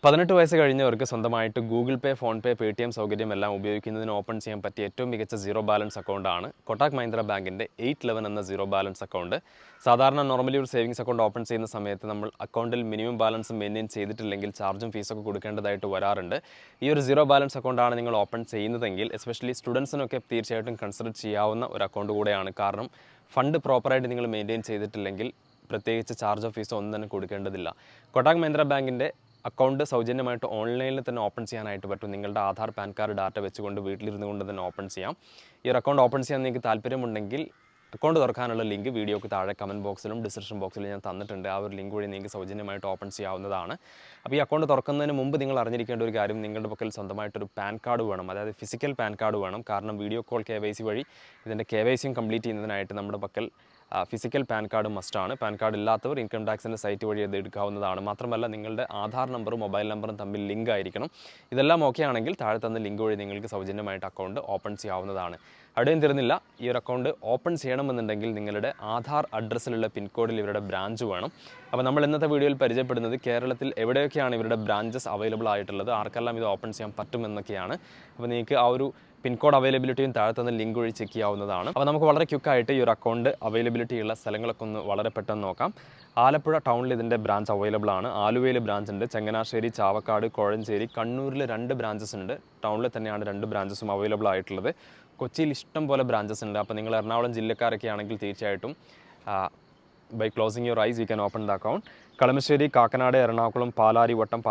18 വയസ്സ് കഴിഞ്ഞവർക്ക് സ്വന്തമായിട്ട് ഗൂഗിൾ പേ, ഫോൺ പേ, പേടിഎം സൗകര്യം എല്ലാം ഉപയോഗിക്കുന്നതിന് ഓപ്പൺ ചെയ്യാൻ പറ്റിയ ഏറ്റവും മികച്ച സീറോ ബാലൻസ് അക്കൗണ്ടാണ് കൊട്ടാക് മഹീന്ദ്ര ബാങ്കിൻ്റെ 811 എന്ന സീറോ ബാലൻസ് അക്കൗണ്ട്. സാധാരണ നോർമലി ഒരു സേവിങ്സ് അക്കൗണ്ട് ഓപ്പൺ ചെയ്യുന്ന സമയത്ത് നമ്മൾ അക്കൗണ്ടിൽ മിനിമം ബാലൻസ് മെയിൻറ്റെയിൻ ചെയ്തിട്ടില്ലെങ്കിൽ ചാർജും ഫീസൊക്കെ കൊടുക്കേണ്ടതായിട്ട് വരാറുണ്ട്. ഈ ഒരു സീറോ ബാലൻസ് അക്കൗണ്ടാണ് നിങ്ങൾ ഓപ്പൺ ചെയ്യുന്നതെങ്കിൽ എസ്പെഷ്യലി സ്റ്റുഡൻസിനൊക്കെ തീർച്ചയായിട്ടും കൺസിഡർ ചെയ്യാവുന്ന ഒരു അക്കൗണ്ട് കൂടെയാണ്. കാരണം ഫണ്ട് പ്രോപ്പറായിട്ട് നിങ്ങൾ മെയിൻറ്റെയിൻ ചെയ്തിട്ടില്ലെങ്കിൽ പ്രത്യേകിച്ച് ചാർജോ ഫീസോ ഒന്നും തന്നെ കൊടുക്കേണ്ടതില്ല. കൊട്ടാക് മഹീന്ദ്ര ബാങ്കിൻ്റെ അക്കൗണ്ട് സൗജന്യമായിട്ട് ഓൺലൈനിൽ തന്നെ ഓപ്പൺ ചെയ്യാനായിട്ട് പറ്റും. നിങ്ങളുടെ ആധാർ, പാൻ കാർഡ് ഡാറ്റ വെച്ചുകൊണ്ട് വീട്ടിലിരുന്നു കൊണ്ട് തന്നെ ഓപ്പൺ ചെയ്യാം. ഈ ഒരു അക്കൗണ്ട് ഓപ്പൺ ചെയ്യാൻ നിങ്ങൾക്ക് താല്പര്യമുണ്ടെങ്കിൽ അക്കൗണ്ട് തുറക്കാനുള്ള ലിങ്ക് വീഡിയോക്ക് താഴെ കമൻറ്റ് ബോക്സിലും ഡിസ്ക്രിപ്ഷൻ ബോക്സിലും ഞാൻ തന്നിട്ടുണ്ട്. ആ ഒരു ലിങ്ക് വഴി നിങ്ങൾക്ക് സൗജന്യമായിട്ട് ഓപ്പൺ ചെയ്യാവുന്നതാണ്. അപ്പോൾ ഈ അക്കൗണ്ട് തുറക്കുന്നതിന് മുമ്പ് നിങ്ങൾ അറിഞ്ഞിരിക്കേണ്ട ഒരു കാര്യം, നിങ്ങളുടെ പക്കൽ സ്വന്തമായിട്ടൊരു പാൻ കാർഡ് വേണം. അതായത് ഫിസിക്കൽ പാൻ കാർഡ് വേണം. കാരണം വീഡിയോ കോൾ KYC വഴി ഇതിൻ്റെ KYCയും കംപ്ലീറ്റ് ചെയ്യുന്നതിനായിട്ട് നമ്മുടെ പക്കൽ ഫിസിക്കൽ പാൻ കാർഡ് മസ്റ്റാണ്. പാൻ കാർഡ് ഇല്ലാത്തവർ ഇൻകം ടാക്സിൻ്റെ സൈറ്റ് വഴി അത് എടുക്കാവുന്നതാണ്. മാത്രമല്ല നിങ്ങളുടെ ആധാർ നമ്പറും മൊബൈൽ നമ്പറും തമ്മിൽ ലിങ്ക് ആയിരിക്കണം. ഇതെല്ലാം ഓക്കെ ആണെങ്കിൽ താഴെ തന്ന ലിങ്ക് വഴി നിങ്ങൾക്ക് സൗജന്യമായിട്ട് അക്കൗണ്ട് ഓപ്പൺ ചെയ്യാവുന്നതാണ്. അവിടെയും തീർന്നില്ല, ഈ ഒരു അക്കൗണ്ട് ഓപ്പൺ ചെയ്യണമെന്നുണ്ടെങ്കിൽ നിങ്ങളുടെ ആധാർ അഡ്രസ്സിലുള്ള പിൻകോഡിൽ ഇവരുടെ ബ്രാഞ്ച് വേണം. അപ്പോൾ നമ്മൾ ഇന്നത്തെ വീഡിയോയിൽ പരിചയപ്പെടുന്നത് കേരളത്തിൽ എവിടെയൊക്കെയാണ് ഇവരുടെ ബ്രാഞ്ചസ് അവൈലബിൾ ആയിട്ടുള്ളത്, ആർക്കെല്ലാം ഇത് ഓപ്പൺ ചെയ്യാൻ പറ്റുമെന്നൊക്കെയാണ്. അപ്പോൾ നിങ്ങൾക്ക് ആ ഒരു പിൻകോഡ് അവൈലബിലിറ്റിയും താഴെ തന്ന ലിങ്ക് വഴി ചെക്ക് ചെയ്യാവുന്നതാണ്. അപ്പോൾ നമുക്ക് വളരെ ക്വിക്കായിട്ട് ഈ ഒരു അക്കൗണ്ട് അവൈലബിലിറ്റി ഉള്ള സ്ഥലങ്ങളൊക്കെ ഒന്ന് വളരെ പെട്ടെന്ന് നോക്കാം. ആലപ്പുഴ ടൗണിൽ ഇതിൻ്റെ ബ്രാഞ്ച് അവൈലബിൾ ആണ്. ആലുവയിൽ ബ്രാഞ്ച് ഉണ്ട്. ചങ്ങനാശ്ശേരി, ചാവക്കാട്, കോഴഞ്ചേരി, കണ്ണൂരിൽ 2 ബ്രാഞ്ചസ് ഉണ്ട്. ടൗണിൽ തന്നെയാണ് 2 ബ്രാഞ്ചസും അവൈലബിൾ ആയിട്ടുള്ളത്. കൊച്ചിയിൽ ഇഷ്ടം പോലെ ബ്രാഞ്ചസ് ഉണ്ട്. അപ്പോൾ നിങ്ങൾ എറണാകുളം ജില്ലക്കാരൊക്കെ ആണെങ്കിൽ തീർച്ചയായിട്ടും by closing your eyes you can open the account. Kalamassery, Kakkanad, Ernakulam, Palarivattom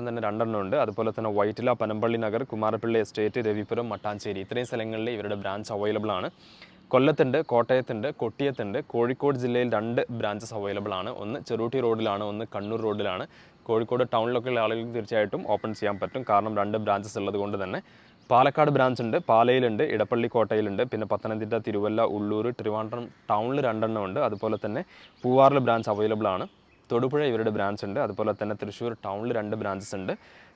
തന്നെ 2 എണ്ണം ഉണ്ട്. അതുപോലെ തന്നെ വൈറ്റില, പനമ്പള്ളി നഗർ, കുമാരപ്പള്ളി എസ്റ്റേറ്റ്, രവിപുരം, മട്ടാഞ്ചേരി ഇത്രയും സ്ഥലങ്ങളിൽ ഇവരുടെ ബ്രാഞ്ച് അവൈലബിൾ ആണ്. കൊല്ലത്തുണ്ട്, കോട്ടയത്തുണ്ട്, കൊട്ടിയത്തുണ്ട്. കോഴിക്കോട് ജില്ലയിൽ 2 ബ്രാഞ്ചസ് അവൈലബിൾ ആണ്. ഒന്ന് ചെറുട്ടി റോഡിലാണ്, ഒന്ന് കണ്ണൂർ റോഡിലാണ്. കോഴിക്കോട് ടൗണിലൊക്കെ ഉള്ള ആളുകൾക്ക് തീർച്ചയായിട്ടും ഓപ്പൺ ചെയ്യാൻ പറ്റും, കാരണം 2 ബ്രാഞ്ചസ് ഉള്ളത് കൊണ്ട് തന്നെ. പാലക്കാട് ബ്രാഞ്ച് ഉണ്ട്, പാലയിലുണ്ട്, ഇടപ്പള്ളി കോട്ടയിലുണ്ട്. പിന്നെ പത്തനംതിട്ട, തിരുവല്ല, ഉള്ളൂർ, തിരുവനന്തപുരം ടൗണിൽ 2 എണ്ണം ഉണ്ട്. അതുപോലെ തന്നെ പൂവാറിൽ ബ്രാഞ്ച് അവൈലബിൾ ആണ്. തൊടുപുഴ ഇവരുടെ ബ്രാഞ്ച് ഉണ്ട്. അതുപോലെ തന്നെ തൃശ്ശൂർ ടൗണിൽ 2 ബ്രാഞ്ചസ് ഉണ്ട്.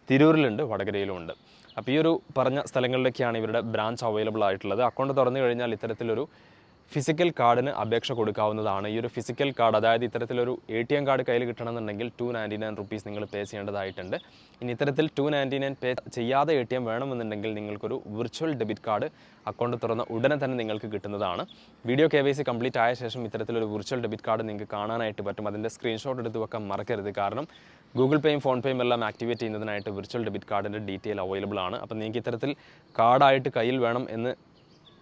തിരൂരിലുണ്ട്, വടകരയിലും ഉണ്ട്. അപ്പോൾ ഈ ഒരു പറഞ്ഞ സ്ഥലങ്ങളിലൊക്കെയാണ് ഇവരുടെ ബ്രാഞ്ച് അവൈലബിൾ ആയിട്ടുള്ളത്. അക്കൗണ്ട് തുറന്നു കഴിഞ്ഞാൽ ഇത്തരത്തിലൊരു ഫിസിക്കൽ കാർഡിന് അപേക്ഷ കൊടുക്കാവുന്നതാണ്. ഈ ഒരു ഫിസിക്കൽ കാർഡ്, അതായത് ഇത്തരത്തിലൊരു ATM കാർഡ് കയ്യിൽ കിട്ടണമെന്നുണ്ടെങ്കിൽ 299 റുപ്പീസ് നിങ്ങൾ പേ ചെയ്യേണ്ടതായിട്ടുണ്ട്. ഇനി ഇത്തരത്തിൽ 299 പേ ചെയ്യാതെ ATM വേണമെന്നുണ്ടെങ്കിൽ നിങ്ങൾക്കൊരു വിർച്വൽ ഡെബിറ്റ് കാർഡ് അക്കൗണ്ട് തുറന്ന ഉടനെ തന്നെ നിങ്ങൾക്ക് കിട്ടുന്നതാണ്. വീഡിയോ KYC കംപ്ലീറ്റ് ആയ ശേഷം ഇത്തരത്തിലൊരു വിർച്വൽ ഡെബിറ്റ് കാർഡ് നിങ്ങൾക്ക് കാണാനായിട്ട് പറ്റും. അതിൻ്റെ സ്ക്രീൻഷോട്ട് എടുത്ത് വെക്കാൻ മറക്കരുത്. കാരണം ഗൂഗിൾ പേയും ഫോൺ പേയും എല്ലാം ആക്ടിവേറ്റ് ചെയ്യുന്നതിനായിട്ട് വിർച്വൽ ഡെബിറ്റ് കാർഡിൻ്റെ ഡീറ്റെയിൽ അവൈലബിൾ ആണ്. അപ്പോൾ നിങ്ങൾക്ക് ഇത്തരത്തിൽ കാർഡായിട്ട് കയ്യിൽ വേണം എന്ന്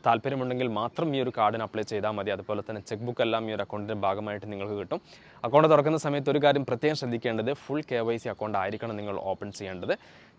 താല്പര്യമുണ്ടെങ്കിൽ മാത്രം ഈ ഒരു കാർഡിന് അപ്ലൈ ചെയ്താൽ മതി. അതുപോലെ തന്നെ ചെക്ക് ബുക്ക് എല്ലാം ഈ ഒരു അക്കൗണ്ടിൻ്റെ ഭാഗമായിട്ട് നിങ്ങൾക്ക് കിട്ടും. അക്കൗണ്ട് തുറക്കുന്ന സമയത്ത് ഒരു കാര്യം പ്രത്യേകം ശ്രദ്ധിക്കേണ്ടത്, ഫുൾ KYC അക്കൗണ്ട് ആയിരിക്കണം നിങ്ങൾ ഓപ്പൺ ചെയ്യേണ്ടത്.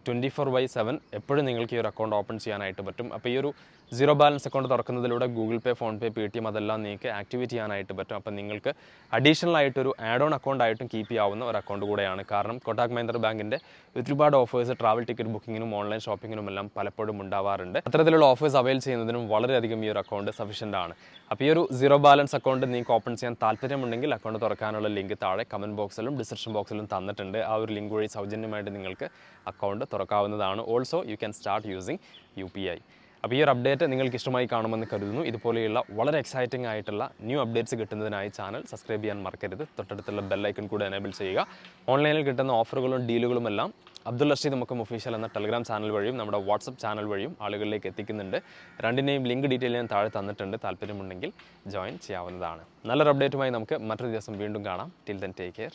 24/7 എപ്പോഴും നിങ്ങൾക്ക് ഈ ഒരു അക്കൗണ്ട് ഓപ്പൺ ചെയ്യാനായിട്ട് പറ്റും. അപ്പോൾ ഈ ഒരു സീറോ ബാലൻസ് അക്കൗണ്ട് തുറക്കുന്നതിലൂടെ ഗൂഗിൾ പേ, ഫോൺ പേ, പേടിഎം അതെല്ലാം നിങ്ങൾക്ക് ആക്ടിവേറ്റ് ചെയ്യാനായിട്ട് പറ്റും. അപ്പോൾ നിങ്ങൾക്ക് അഡീഷണൽ ആയിട്ടൊരു ആഡ് ഓൺ അക്കൗണ്ട് ആയിട്ടും കീപ്പ് ചെയ്യാവുന്ന ഒരു അക്കൗണ്ട് കൂടെയാണ്. കാരണം കൊട്ടാക് മഹീന്ദ്ര ബാങ്കിൻ്റെ ഒരുപാട് ഓഫേഴ്സ് ട്രാവൽ ടിക്കറ്റ് ബുക്കിങ്ങിനും ഓൺലൈൻ ഷോപ്പിങ്ങിനും എല്ലാം പലപ്പോഴും ഉണ്ടാവാറുണ്ട്. അത്തരത്തിലുള്ള ഓഫേഴ്സ് അവൈൽ ചെയ്യുന്നതിനും വളരെയധികം ഈ ഒരു അക്കൗണ്ട് സഫീഷ്യൻ്റ് ആണ്. അപ്പോൾ ഈ ഒരു സീറോ ബാലൻസ് അക്കൗണ്ട് നിങ്ങൾക്ക് ഓപ്പൺ ചെയ്യാൻ താല്പര്യമുണ്ടെങ്കിൽ അക്കൗണ്ട് തുറക്കാനുള്ള ലിങ്ക് താഴെ കമൻറ്റ് ബോക്സിലും ഡിസ്ക്രിപ്ഷൻ ബോക്സിലും തന്നിട്ടുണ്ട്. ആ ഒരു ലിങ്ക് വഴി സൗജന്യമായിട്ട് നിങ്ങൾക്ക് അക്കൗണ്ട് തുറക്കാവുന്നതാണ്. Also you can start using UPI. അപ്പോൾ ഈ ഒരു അപ്ഡേറ്റ് നിങ്ങൾക്ക് ഇഷ്ടമായി കാണുമെന്ന് കരുതുന്നു. ഇതുപോലെയുള്ള വളരെ എക്സൈറ്റിംഗ് ആയിട്ടുള്ള ന്യൂ അപ്ഡേറ്റ്സ് കിട്ടുന്നതിനായി ചാനൽ സബ്സ്ക്രൈബ് ചെയ്യാൻ മറക്കരുത്. തൊട്ടടുത്തുള്ള ബെല്ലൈക്കൺ കൂടെ എനേബിൾ ചെയ്യുക. ഓൺലൈനിൽ കിട്ടുന്ന ഓഫറുകളും ഡീലുകളും എല്ലാം അബ്ദുൾ റഷീദ് മുക്കം ഒഫീഷ്യൽ എന്ന ടെലഗ്രാം ചാനൽ വഴിയും നമ്മുടെ വാട്സപ്പ് ചാനൽ വഴിയും ആളുകളിലേക്ക് എത്തിക്കുന്നുണ്ട്. രണ്ടിൻ്റെയും ലിങ്ക് ഡീറ്റെയിൽ ഞാൻ താഴെ തന്നിട്ടുണ്ട്. താല്പര്യമുണ്ടെങ്കിൽ ജോയിൻ ചെയ്യാവുന്നതാണ്. നല്ലൊരു അപ്ഡേറ്റുമായി നമുക്ക് മറ്റൊരു ദിവസം വീണ്ടും കാണാം. Till then take care.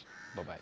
By.